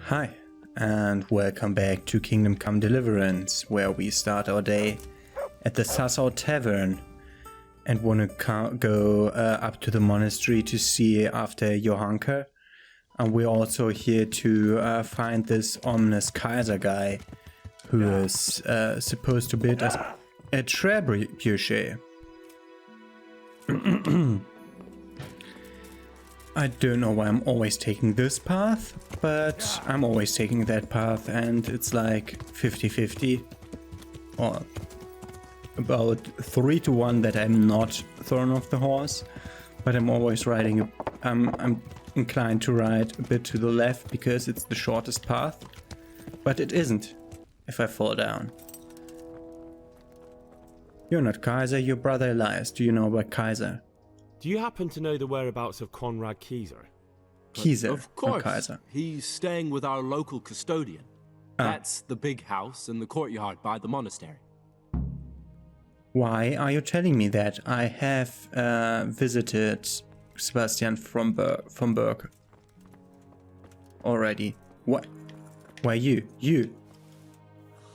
Hi, and welcome back to Kingdom Come Deliverance, where we start our day at the Sassau Tavern and want to go up to the monastery to see after Johanka. And we're also here to find this ominous Kaiser guy who is supposed to bid us a trebuchet. I don't know why I'm always taking this path, but I'm always taking that path, and it's like 50-50, or about 3-1 that I'm not thrown off the horse, but I'm always riding, I'm inclined to ride a bit to the left because it's the shortest path, but it isn't if I fall down. You're not Kaiser, your brother Elias. Do you know about Kaiser? Do you happen to know the whereabouts of Konrad Kaiser? Kaiser, of course. Kaiser. He's staying with our local custodian. That's the big house in the courtyard by the monastery. Why are you telling me that? I have visited Sebastian from Berg already. What? Why you? You?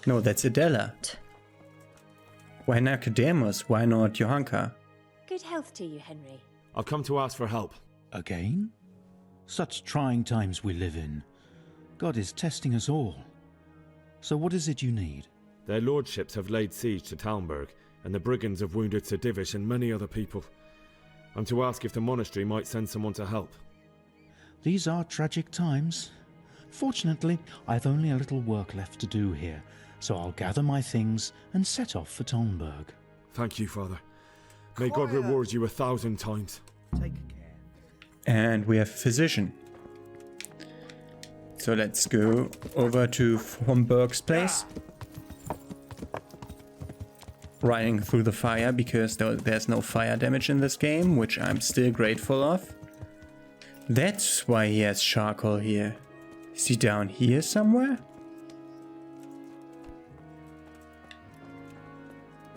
No, that's Adela. Why Nicodemus? Why not Johanka? Good health to you, Henry. I've come to ask for help. Again? Such trying times we live in. God is testing us all. So what is it you need? Their lordships have laid siege to Talmberg, and the brigands have wounded Sir Divish and many other people. I'm to ask if the monastery might send someone to help. These are tragic times. Fortunately, I've only a little work left to do here, so I'll gather my things and set off for Talmberg. Thank you, Father. May God reward you 1,000 times. Take care. And we have a physician. So let's go over to von Berg's place. Riding through the fire because there's no fire damage in this game, which I'm still grateful of. That's why he has charcoal here. Is he down here somewhere?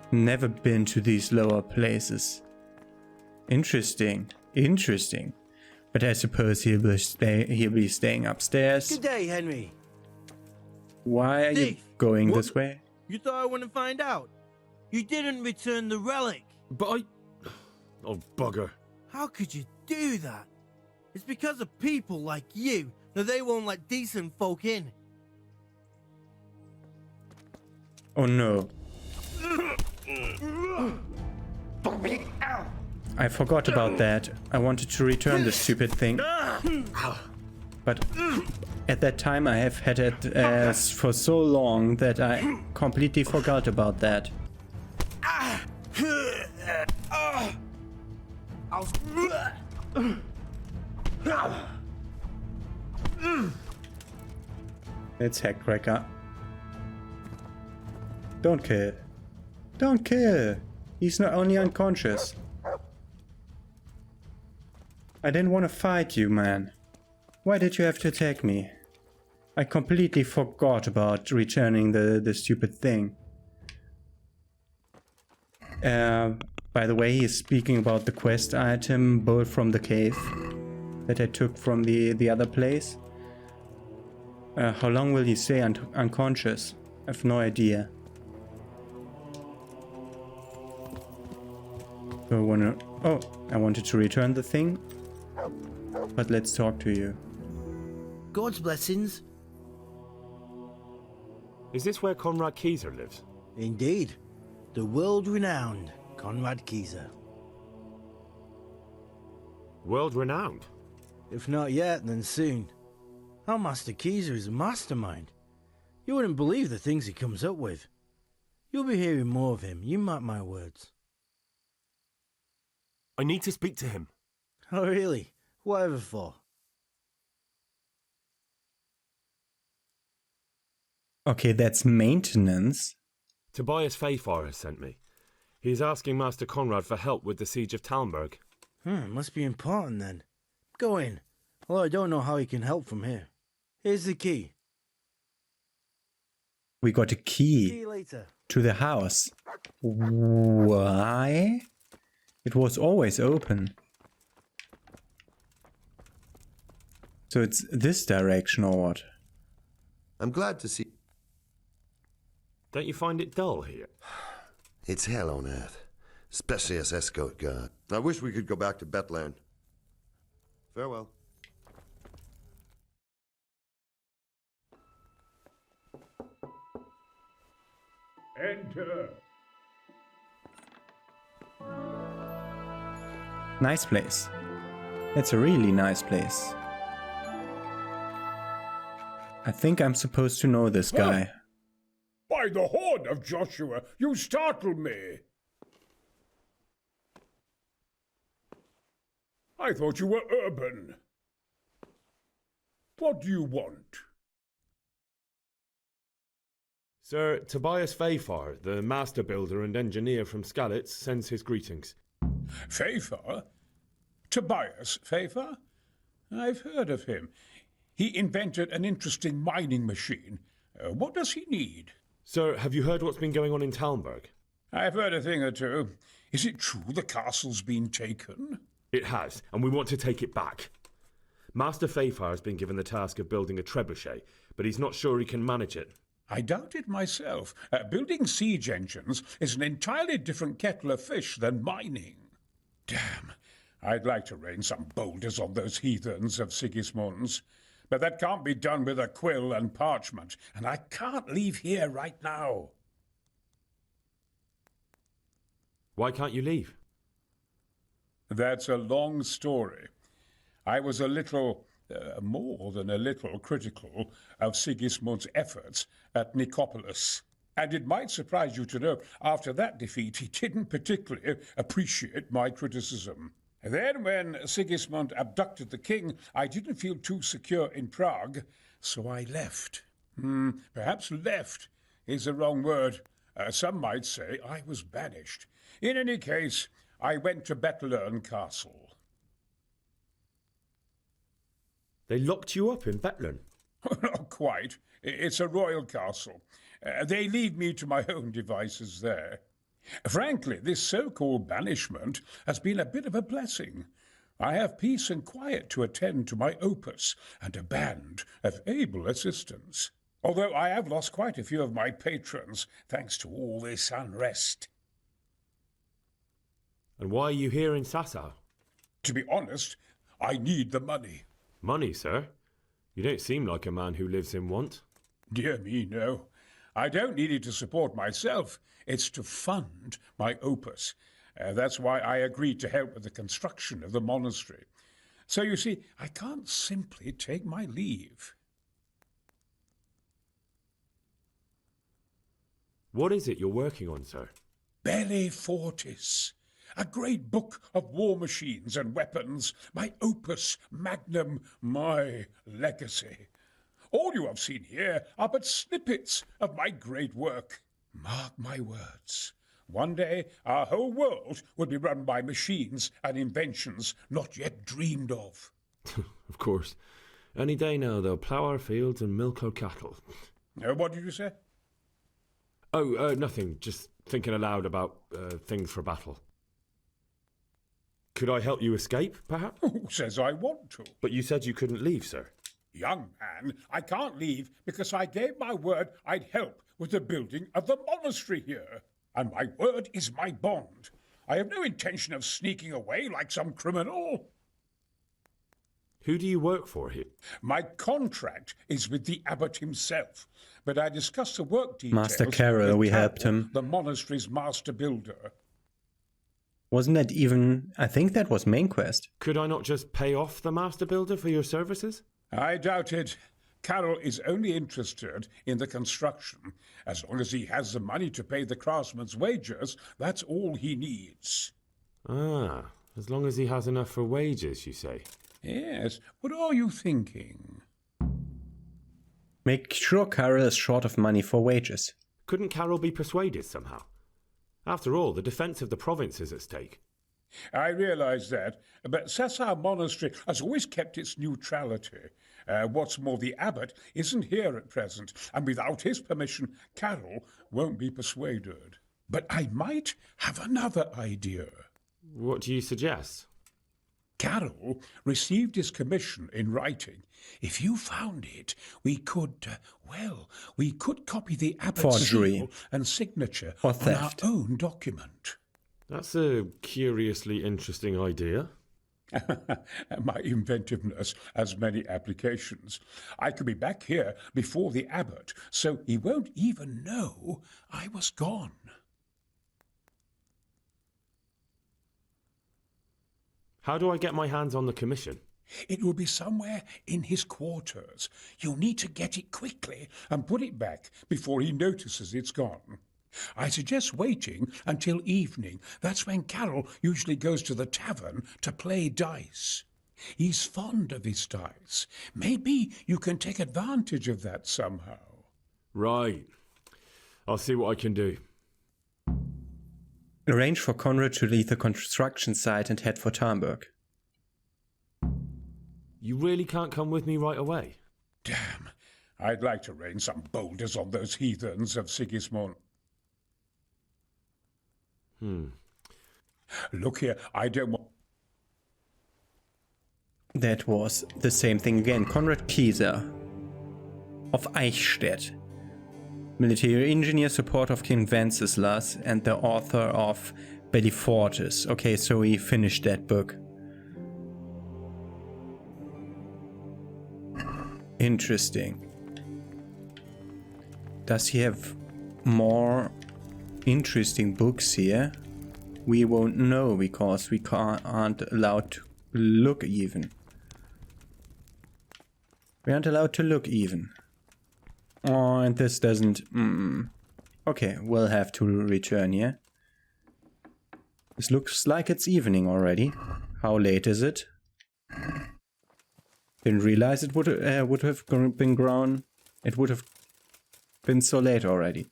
Never been to these lower places. Interesting, interesting. But I suppose he'll be staying upstairs. Good day, Henry. Why are you going this way? You thought I wouldn't find out? You didn't return the relic. But I... Oh, bugger. How could you do that? It's because of people like you that they won't let decent folk in. Oh no. I forgot about that. I wanted to return the stupid thing. But at that time I have had it for so long that I completely forgot about that. It's Headcracker. Don't kill. Don't kill! He's not only unconscious. I didn't want to fight you, man. Why did you have to attack me? I completely forgot about returning the stupid thing. By the way, he's speaking about the quest item, Bolt from the Cave, that I took from the other place. How long will he stay unconscious? I have no idea. So I wanted to return the thing, but let's talk to you. God's blessings. Is this where Konrad Kaiser lives? Indeed. The world-renowned Konrad Kaiser. World-renowned? If not yet, then soon. Our Master Kaiser is a mastermind. You wouldn't believe the things he comes up with. You'll be hearing more of him, you mark my words. I need to speak to him. Oh really? Whatever for? Okay, that's maintenance. Tobias Fayfar has sent me. He is asking Master Konrad for help with the siege of Talmberg. Must be important then. Go in. Although I don't know how he can help from here. Here's the key. We got a See key you later. to the house. Why? It was always open. So it's this direction or what? I'm glad to see... Don't you find it dull here? It's hell on earth, especially as escort guard. I wish we could go back to Bethlehem. Farewell. Enter. Nice place. It's a really nice place. I think I'm supposed to know this guy. By the horn of Joshua, you startle me. I thought you were urban. What do you want? Sir Tobias Fayfar, the master builder and engineer from Skalitz, sends his greetings. Fayfar? Tobias Fayfar? I've heard of him. He invented an interesting mining machine. What does he need? Sir, have you heard what's been going on in Talmberg? I've heard a thing or two. Is it true the castle's been taken? It has, and we want to take it back. Master Fayfar has been given the task of building a trebuchet, but he's not sure he can manage it. I doubt it myself. Building siege engines is an entirely different kettle of fish than mining. Damn, I'd like to rain some boulders on those heathens of Sigismund's. But that can't be done with a quill and parchment, and I can't leave here right now. Why can't you leave? That's a long story. I was a little, more than a little, critical of Sigismund's efforts at Nicopolis. And it might surprise you to know, after that defeat, he didn't particularly appreciate my criticism. Then, when Sigismund abducted the king, I didn't feel too secure in Prague, so I left. Perhaps left is the wrong word. Some might say I was banished. In any case, I went to Bethlehem Castle. They locked you up in Bethlehem? Not quite. It's a royal castle. They leave me to my own devices there. Frankly, this so-called banishment has been a bit of a blessing. I have peace and quiet to attend to my opus and a band of able assistants. Although I have lost quite a few of my patrons, thanks to all this unrest. And why are you here in Sasau? To be honest, I need the money. Money, sir? You don't seem like a man who lives in want. Dear me, no. I don't need it to support myself. It's to fund my opus. That's why I agreed to help with the construction of the monastery. So you see, I can't simply take my leave. What is it you're working on, sir? Belli Fortis, a great book of war machines and weapons, my opus magnum, my legacy. All you have seen here are but snippets of my great work. Mark my words. One day, our whole world will be run by machines and inventions not yet dreamed of. Of course. Any day now, they'll plough our fields and milk our cattle. What did you say? Oh, nothing. Just thinking aloud about things for battle. Could I help you escape, perhaps? Who says I want to? But you said you couldn't leave, sir. Young man, I can't leave because I gave my word I'd help with the building of the monastery here. And my word is my bond. I have no intention of sneaking away like some criminal. Who do you work for here? My contract is with the abbot himself, but I discussed the work details Master Carroll, we helped him. the monastery's master builder. Wasn't that even... I think that was main quest. Could I not just pay off the master builder for your services? I doubt it. Carroll is only interested in the construction. As long as he has the money to pay the craftsman's wages, that's all he needs. Ah, as long as he has enough for wages, you say? Yes. What are you thinking? Make sure Carroll is short of money for wages. Couldn't Carroll be persuaded somehow? After all, the defence of the province is at stake. I realize that, but Sasau Monastery has always kept its neutrality. What's more, the abbot isn't here at present, and without his permission, Carroll won't be persuaded. But I might have another idea. What do you suggest? Carol received his commission in writing. If you found it, we could copy the abbot's Forgery. seal and signature Or on theft. our own document. That's a curiously interesting idea. My inventiveness has many applications. I could be back here before the abbot, so he won't even know I was gone. How do I get my hands on the commission? It will be somewhere in his quarters. You'll need to get it quickly and put it back before he notices it's gone. I suggest waiting until evening. That's when Carol usually goes to the tavern to play dice. He's fond of his dice. Maybe you can take advantage of that somehow. Right. I'll see what I can do. Arrange for Conrad to leave the construction site and head for Tarnberg. You really can't come with me right away? Damn. I'd like to rain some boulders on those heathens of Sigismund. Look here, I don't want... That was the same thing again. Konrad Kieser of Eichstätt. Military engineer, support of King Wenceslas, and the author of Bellifortis. Okay, so he finished that book. Interesting. Does he have more interesting books here? We won't know because we aren't allowed to look even. We aren't allowed to look even. Oh, and this doesn't... Okay, we'll have to return here. This looks like it's evening already. How late is it? Didn't realize it would have been grown. It would have been so late already.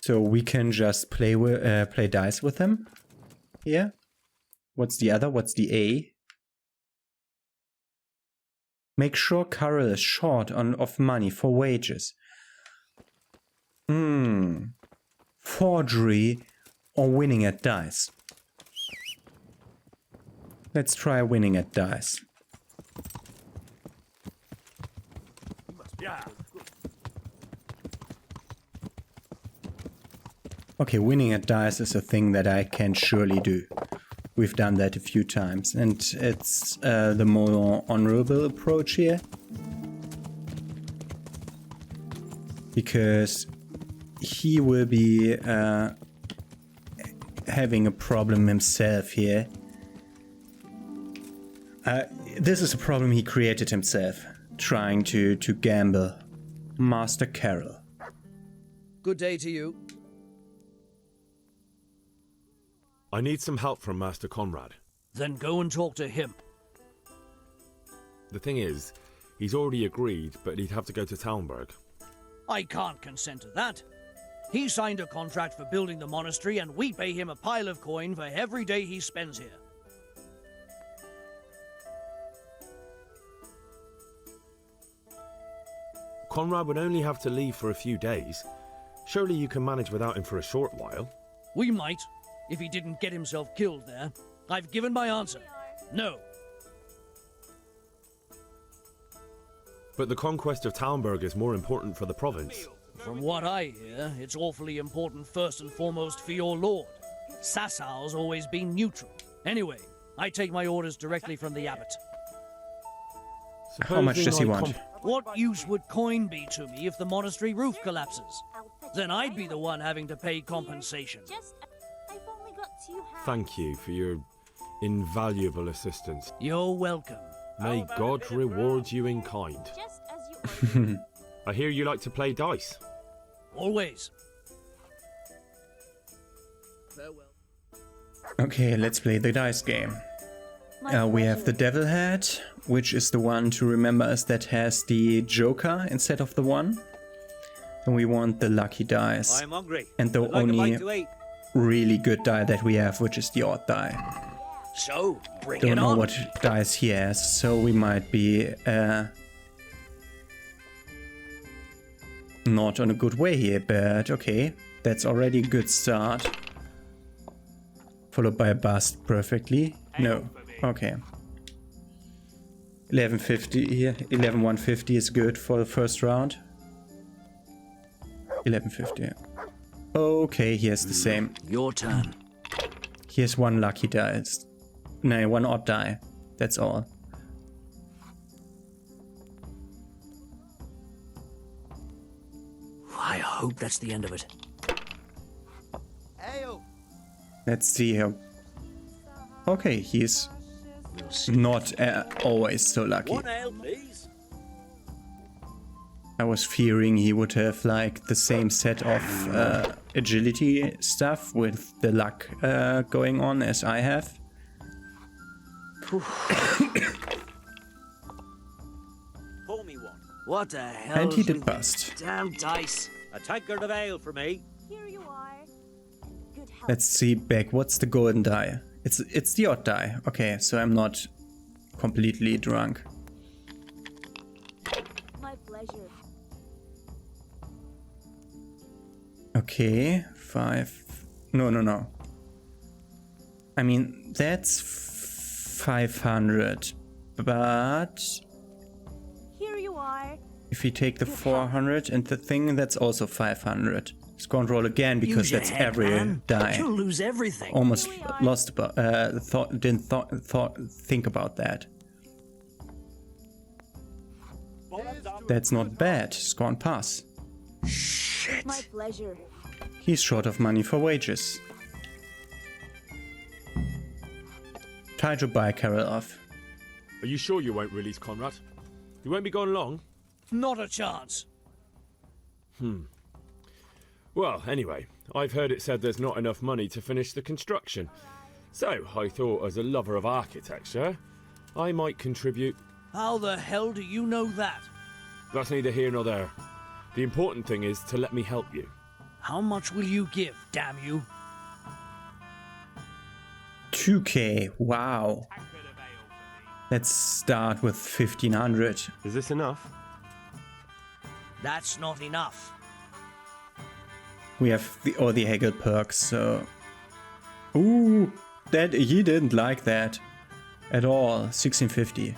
So we can just play dice with him. Here. What's the other? What's the A? Make sure Carol is short of money for wages. Forgery or winning at dice. Let's try winning at dice. Okay, winning at dice is a thing that I can surely do. We've done that a few times, and it's the more honorable approach here. Because he will be having a problem himself here. This is a problem he created himself, trying to gamble. Master Carol. Good day to you. I need some help from Master Conrad. Then go and talk to him. The thing is, he's already agreed, but he'd have to go to Talmberg. I can't consent to that. He signed a contract for building the monastery, and we pay him a pile of coin for every day he spends here. Conrad would only have to leave for a few days. Surely you can manage without him for a short while. We might, if he didn't get himself killed there. I've given my answer. No. But the conquest of Talmberg is more important for the province. From what I hear, it's awfully important first and foremost for your lord. Sassau's always been neutral. Anyway, I take my orders directly from the abbot. How much does he want? What use would coin be to me if the monastery roof collapses? Then I'd be the one having to pay compensation. Thank you for your invaluable assistance. You're welcome. May God reward you in kind. I hear you like to play dice. Always. Farewell. Okay, let's play the dice game. We have the devil head, which is the one to remember us that has the joker instead of the 1. And we want the lucky dice. I'm hungry. And the only really good die that we have, which is the odd die. So, bring Don't it know on. what dice he has, so we might be not on a good way here, but okay. That's already a good start. Followed by a bust perfectly. No. Okay. 1150 here. 11150 is good for the first round. 1150. Okay, here's the same. Your turn. Here's one lucky die. No, one odd die. That's all. I hope that's the end of it. Let's see here. Okay, he's not always so lucky. One ale, please. I was fearing he would have like the same set of agility stuff with the luck going on as I have. Pour me one. What the hell? And he did bust. Damn dice. A tankard of ale for me. Here you are. Good health. Let's see back. What's the golden die? It's the odd die. Okay, so I'm not completely drunk. My pleasure. Okay, 5. No. I mean, that's 500. But Here you are. if you take the 400 and the thing, that's also 500. Let's go and roll again because Use your that's head, every man. die. You'll lose everything. Almost lost about didn't think about that. That's not bad. Scorn pass. Shit. My pleasure. He's short of money for wages. Try to buy Carol off. Are you sure you won't release Conrad? You won't be gone long? Not a chance. Well, anyway, I've heard it said there's not enough money to finish the construction. So, I thought as a lover of architecture, I might contribute. How the hell do you know that? That's neither here nor there. The important thing is to let me help you. How much will you give, damn you? 2k. Wow. Let's start with 1500. Is this enough? That's not enough. We have all the Hegel perks, so... Ooh, that he didn't like that at all. 1650.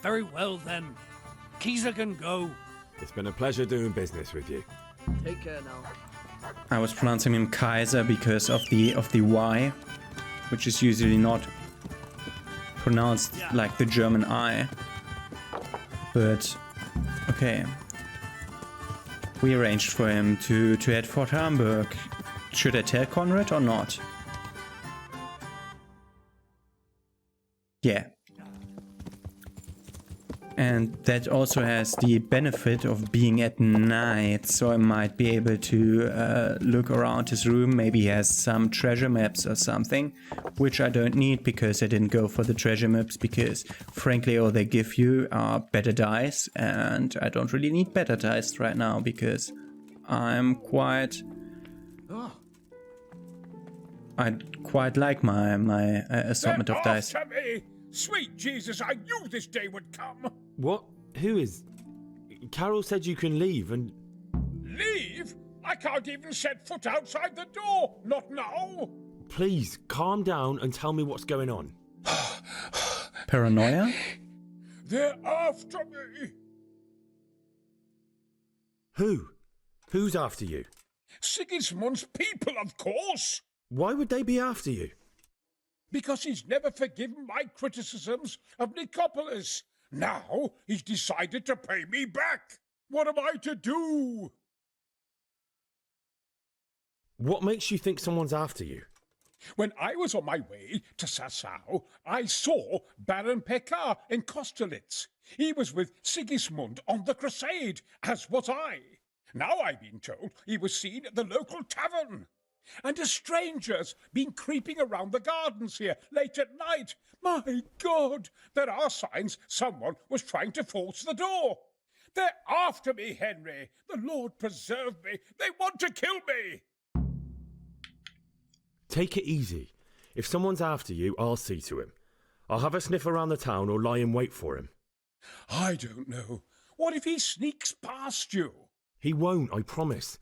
Very well then. Kaiser can go. It's been a pleasure doing business with you. Take care now. I was pronouncing him Kaiser because of the Y, which is usually not pronounced like the German I. But okay. We arranged for him to head for Hamburg. Should I tell Conrad or not? Yeah. And that also has the benefit of being at night, so I might be able to look around his room. Maybe he has some treasure maps or something, which I don't need because I didn't go for the treasure maps because frankly all they give you are better dice, and I don't really need better dice right now because I quite like my assortment of dice. After me! Sweet Jesus, I knew this day would come! What? Who is... Carol said you can leave and... Leave? I can't even set foot outside the door! Not now! Please, calm down and tell me what's going on. Paranoia? They're after me! Who? Who's after you? Sigismund's people, of course! Why would they be after you? Because he's never forgiven my criticisms of Nicopolis. Now he's decided to pay me back. What am I to do? What makes you think someone's after you? When I was on my way to Sassau, I saw Baron Pekar in Kostelitz. He was with Sigismund on the crusade, as was I. Now I've been told he was seen at the local tavern. And a stranger's been creeping around the gardens here late at night. My God, there are signs someone was trying to force the door. They're after me, Henry. The Lord preserve me. They want to kill me. Take it easy. If someone's after you, I'll see to him. I'll have a sniff around the town or lie in wait for him. I don't know. What if he sneaks past you? He won't, I promise.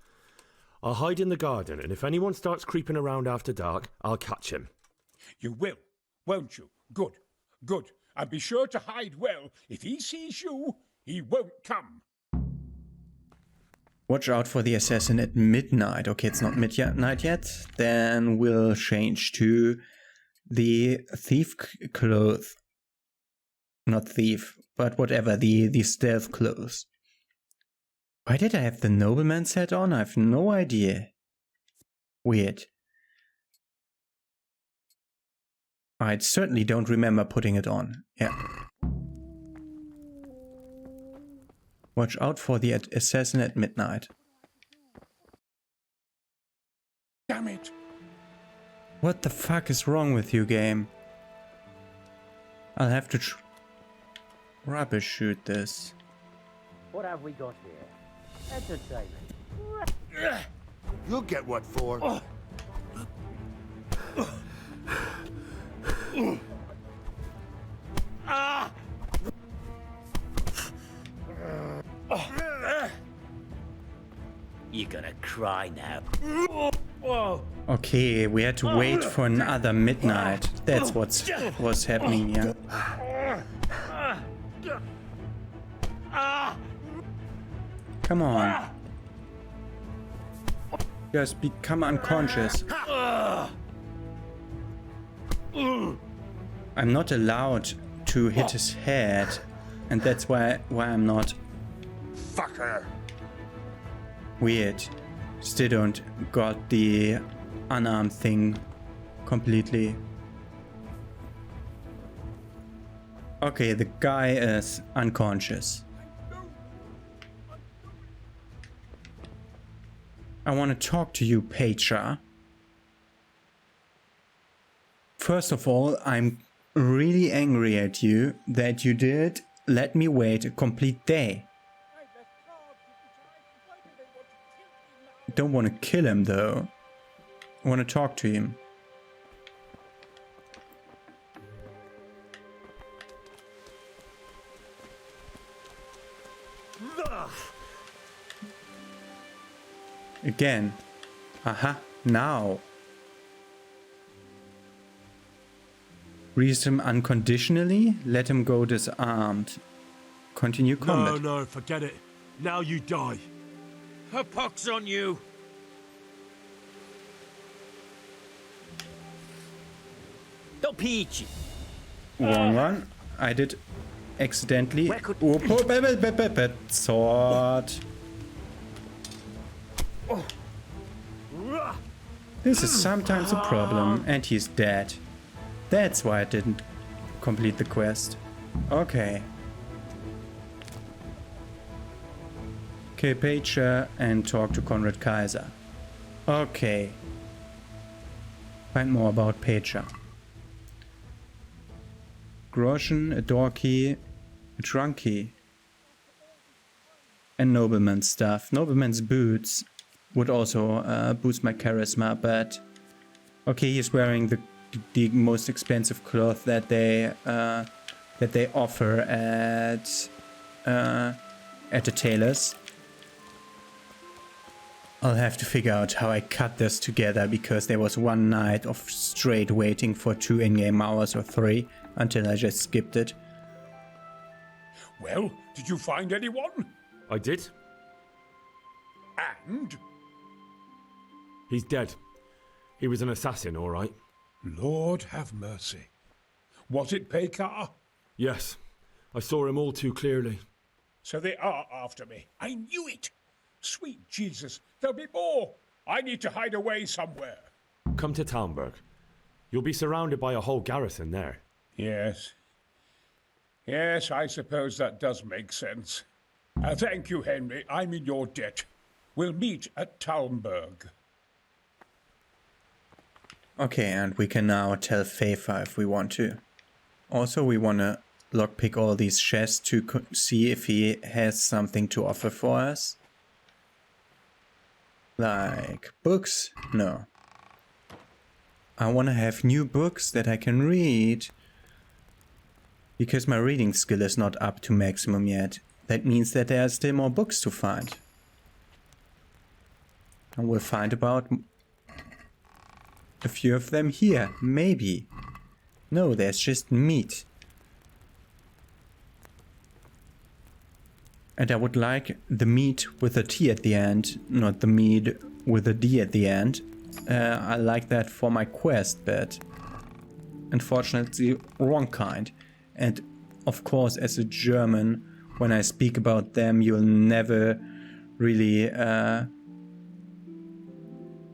I'll hide in the garden, and if anyone starts creeping around after dark, I'll catch him. You will, won't you? Good. Good. And be sure to hide well. If he sees you, he won't come. Watch out for the assassin at midnight. Okay, it's not midnight yet. Then we'll change to the thief clothes. Not thief, but whatever, the stealth clothes. Why did I have the nobleman set on? I have no idea. Weird. I certainly don't remember putting it on. Yeah. Watch out for the assassin at midnight. Damn it! What the fuck is wrong with you, game? I'll have to rubbish shoot this. What have we got here? Entertainment. You'll get what for. You're gonna cry now. Okay, we had to wait for another midnight. That's what's happening here. Come on. Just become unconscious. I'm not allowed to hit his head, and that's why I'm not. Fucker! Weird. Still don't got the unarmed thing completely. Okay, the guy is unconscious. I want to talk to you, Petra. First of all, I'm really angry at you that you did let me wait a complete day. Don't want to kill him though. I want to talk to him. Again. Aha, now. Release him unconditionally, let him go disarmed. Continue combat. No, forget it. Now you die. A pox on you! Don't peachy. Wrong one. I did accidentally. Sword. This is sometimes a problem, and he's dead. That's why I didn't complete the quest. Okay. Okay, Petra and talk to Konrad Kaiser. Okay. Find more about Petra. Groschen, a door key, a trunk key. And nobleman's stuff. Nobleman's boots would also boost my charisma, but... Okay, he's wearing the most expensive cloth that they offer at the tailors. I'll have to figure out how I cut this together, because there was one night of straight waiting for 2 in-game hours or 3 until I just skipped it. Well, did you find anyone? I did. And? He's dead. He was an assassin, all right. Lord have mercy. Was it Pekar? Yes. I saw him all too clearly. So they are after me. I knew it. Sweet Jesus, there'll be more. I need to hide away somewhere. Come to Talmberg. You'll be surrounded by a whole garrison there. Yes. Yes, I suppose that does make sense. Thank you, Henry. I'm in your debt. We'll meet at Talmberg. Okay, and we can now tell Fafa if we want to. Also, we want to lockpick all these chests to see if he has something to offer for us. Like books? No. I want to have new books that I can read. Because my reading skill is not up to maximum yet. That means that there are still more books to find. And we'll find about a few of them here. Maybe. No, there's just meat. And I would like the meat with a T at the end, not the meat with a D at the end. I like that for my quest, but unfortunately wrong kind. And of course, as a German, when I speak about them, you'll never really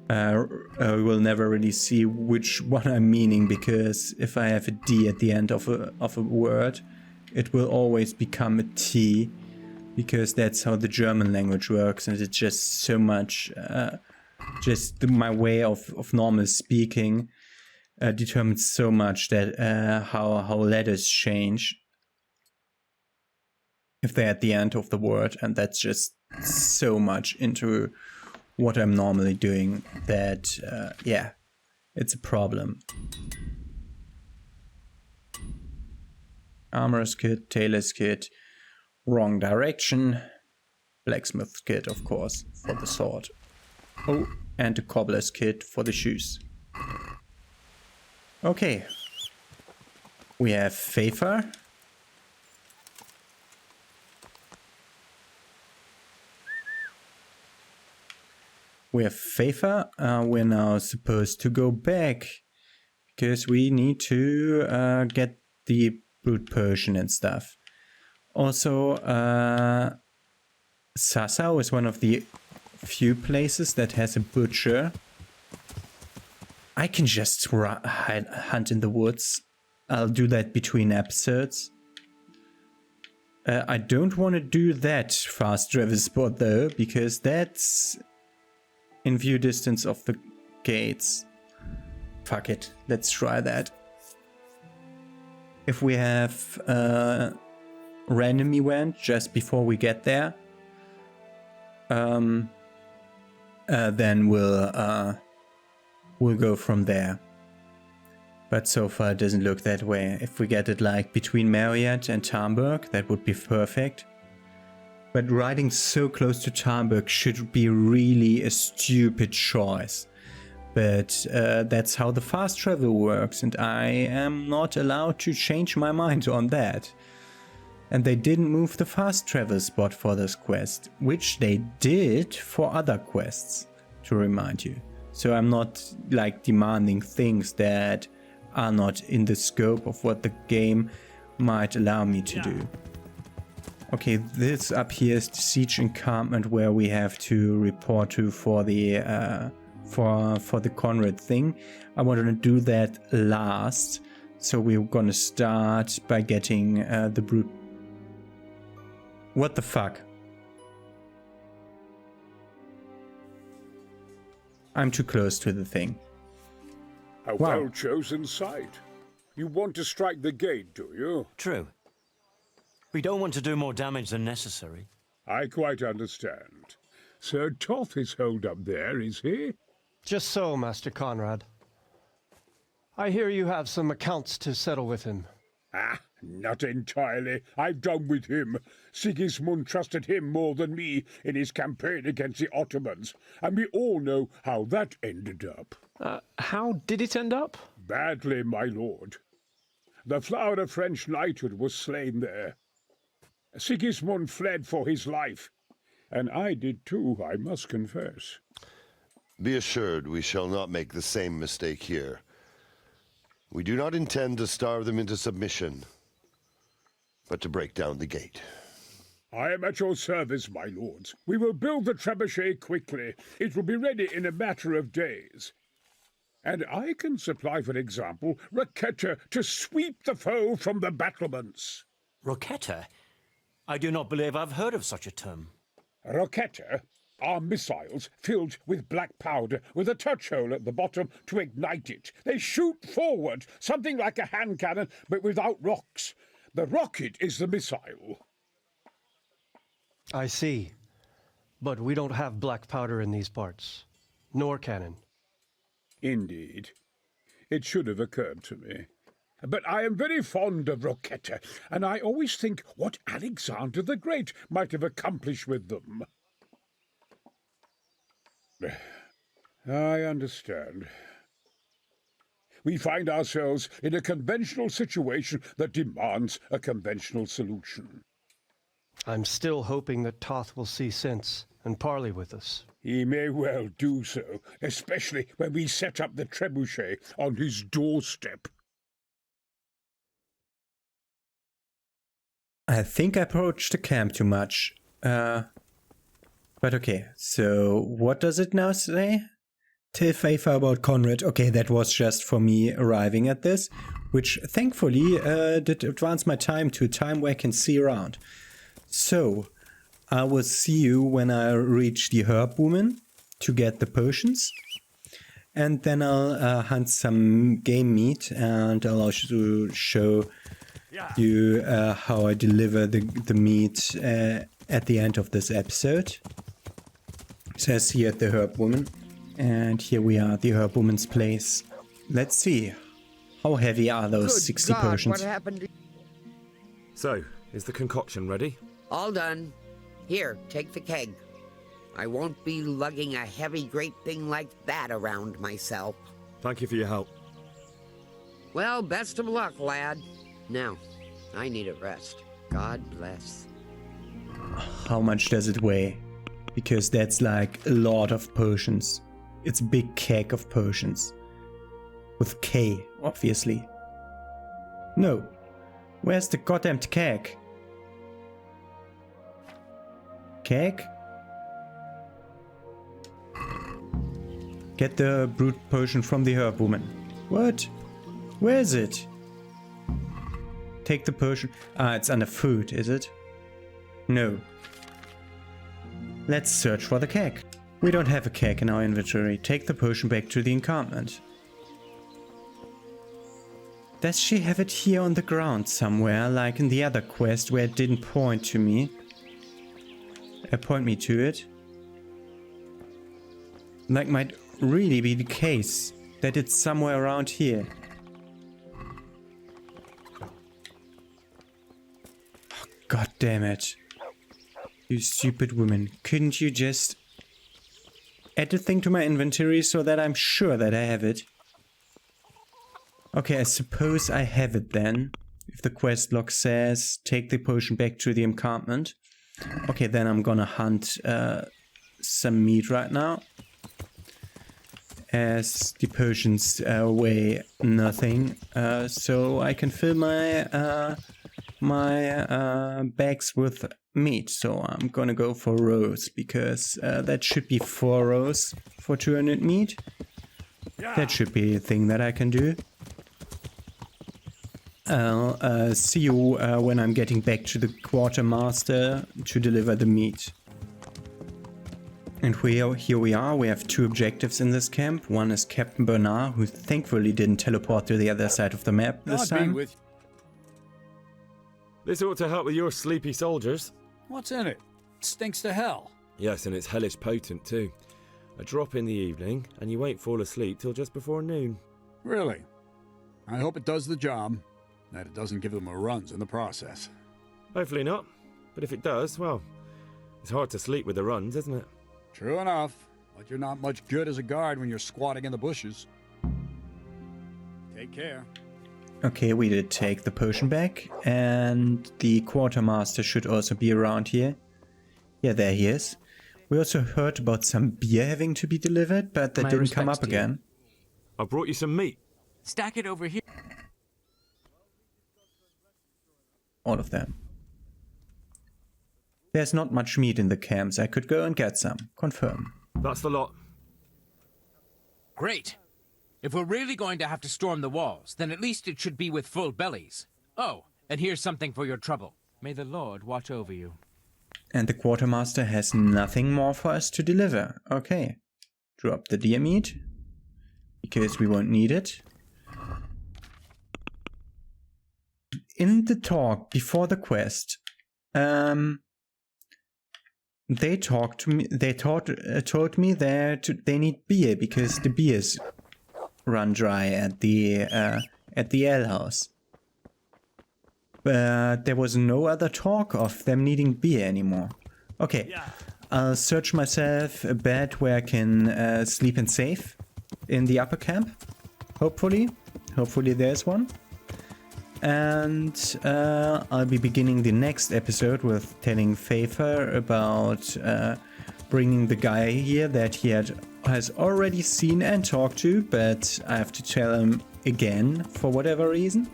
will never really see which one I'm meaning, because if I have a D at the end of a word, it will always become a T, because that's how the German language works, and it's just so much, just my way of normal speaking determines so much that how letters change if they're at the end of the word, and that's just so much into what I'm normally doing that, yeah, it's a problem. Armorer's kit, tailor's kit, wrong direction. Blacksmith's kit, of course, for the sword. Oh, and the cobbler's kit for the shoes. Okay. We have Pfeffer. We have Pfeffer. We're now supposed to go back because we need to get the brute Persian and stuff. Also, Sassau is one of the few places that has a butcher. I can just hunt in the woods. I'll do that between episodes. I don't want to do that fast travel spot though, because that's in view distance of the gates. Fuck it, let's try that. If we have a random event just before we get there, then we'll go from there. But so far it doesn't look that way. If we get it like between Marriott and Tarnberg, that would be perfect. But riding so close to Tarnberg should be really a stupid choice. But that's how the fast travel works, and I am not allowed to change my mind on that. And they didn't move the fast travel spot for this quest, which they did for other quests, to remind you. So I'm not like demanding things that are not in the scope of what the game might allow me to do. Okay, this up here is the siege encampment where we have to report to for the for the Conrad thing. I want to do that last, so we're gonna start by getting the brute. What the fuck? I'm too close to the thing. A Wow. well-chosen site. You want to strike the gate, do you? True. We don't want to do more damage than necessary. I quite understand. Sir Toth is holed up there, is he? Just so, Master Conrad. I hear you have some accounts to settle with him. Ah, not entirely. I've done with him. Sigismund trusted him more than me in his campaign against the Ottomans, and we all know how that ended up. How did it end up? Badly, my lord. The flower of French knighthood was slain there. Sigismund fled for his life, and I did too, I must confess. Be assured we shall not make the same mistake here. We do not intend to starve them into submission, but to break down the gate. I am at your service, my lords. We will build the trebuchet quickly. It will be ready in a matter of days. And I can supply, for example, Rocketeer to sweep the foe from the battlements. Rocketeer? I do not believe I've heard of such a term. Rocketeer are missiles filled with black powder with a touch hole at the bottom to ignite it. They shoot forward, something like a hand cannon, but without rocks. The rocket is the missile. I see. But we don't have black powder in these parts. Nor cannon. Indeed. It should have occurred to me. But I am very fond of Rocketeer, and I always think what Alexander the Great might have accomplished with them. I understand. We find ourselves in a conventional situation that demands a conventional solution. I'm still hoping that Toth will see sense and parley with us. He may well do so, especially when we set up the trebuchet on his doorstep. I think I approached the camp too much. But okay, so what does it now say? Tell Fafa about Conrad. Okay, that was just for me arriving at this, which thankfully did advance my time to a time where I can see around. So, I will see you when I reach the herb woman to get the potions. And then I'll hunt some game meat and I'll also show you how I deliver the meat at the end of this episode. It says here at the herb woman. And here we are, the herb woman's place. Let's see. How heavy are those Good 60 God, potions? What happened to... So, is the concoction ready? All done. Here, take the keg. I won't be lugging a heavy great thing like that around myself. Thank you for your help. Well, best of luck, lad. Now, I need a rest. God bless. How much does it weigh? Because that's like a lot of potions. It's a big keg of potions. With K, obviously. No. Where's the goddamn keg? Keg? Get the brute potion from the herb woman. What? Where is it? Take the potion. Ah, it's under food, is it? No. Let's search for the keg. We don't have a keg in our inventory. Take the potion back to the encampment. Does she have it here on the ground somewhere, like in the other quest where it didn't point to me? Point me to it? Like might really be the case that it's somewhere around here. Oh, God damn it. You stupid woman. Couldn't you just add the thing to my inventory so that I'm sure that I have it? Okay, I suppose I have it then. If the quest log says take the potion back to the encampment. Okay, then I'm gonna hunt some meat right now. As the potions weigh nothing. So I can fill my bags with meat. So I'm gonna go for rows because that should be 4 rows for 200 meat. That should be a thing that I can do. I'll see you when I'm getting back to the quartermaster to deliver the meat. And here we are. We have 2 objectives in this camp. One is Captain Bernard, who thankfully didn't teleport to the other side of the map this time. This ought to help with your sleepy soldiers. What's in it? It stinks to hell. Yes, and it's hellish potent too. A drop in the evening, and you won't fall asleep till just before noon. Really? I hope it does the job. That it doesn't give them a runs in the process. Hopefully not. But if it does, well, it's hard to sleep with the runs, isn't it? True enough. But you're not much good as a guard when you're squatting in the bushes. Take care. Okay, we did take the potion back, and the quartermaster should also be around here. Yeah, there he is. We also heard about some beer having to be delivered, but that didn't come up again. I brought you some meat. Stack it over here. All of them. There's not much meat in the camps. I could go and get some. Confirm. That's the lot. Great. If we're really going to have to storm the walls, then at least it should be with full bellies. Oh, and here's something for your trouble. May the Lord watch over you. And the quartermaster has nothing more for us to deliver. Okay. Drop the deer meat. Because we won't need it. In the talk before the quest, they talked to me. They told me that they need beer because the beers run dry at the alehouse. But there was no other talk of them needing beer anymore. Okay, I'll search myself a bed where I can sleep in safe in the upper camp. Hopefully there's one. And I'll be beginning the next episode with telling Pfeiffer about bringing the guy here that he has already seen and talked to, but I have to tell him again for whatever reason.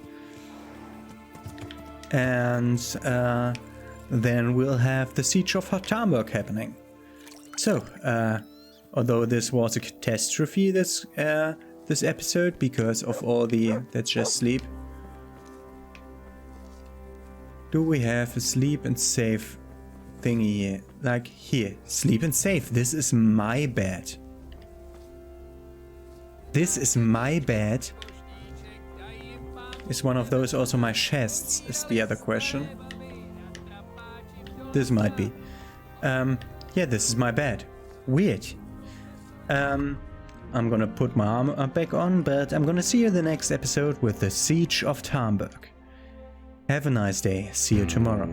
And then we'll have the Siege of Hamburg happening. So, although this was a catastrophe, this episode, because of all the... Let's just sleep. Do we have a sleep and save thingy here? Like here, sleep and save. This is my bed. This is my bed. Is one of those also my chests, is the other question. This might be. Yeah, this is my bed. Weird. I'm gonna put my armor back on, but I'm gonna see you in the next episode with the Siege of Hamburg. Have a nice day. See you tomorrow.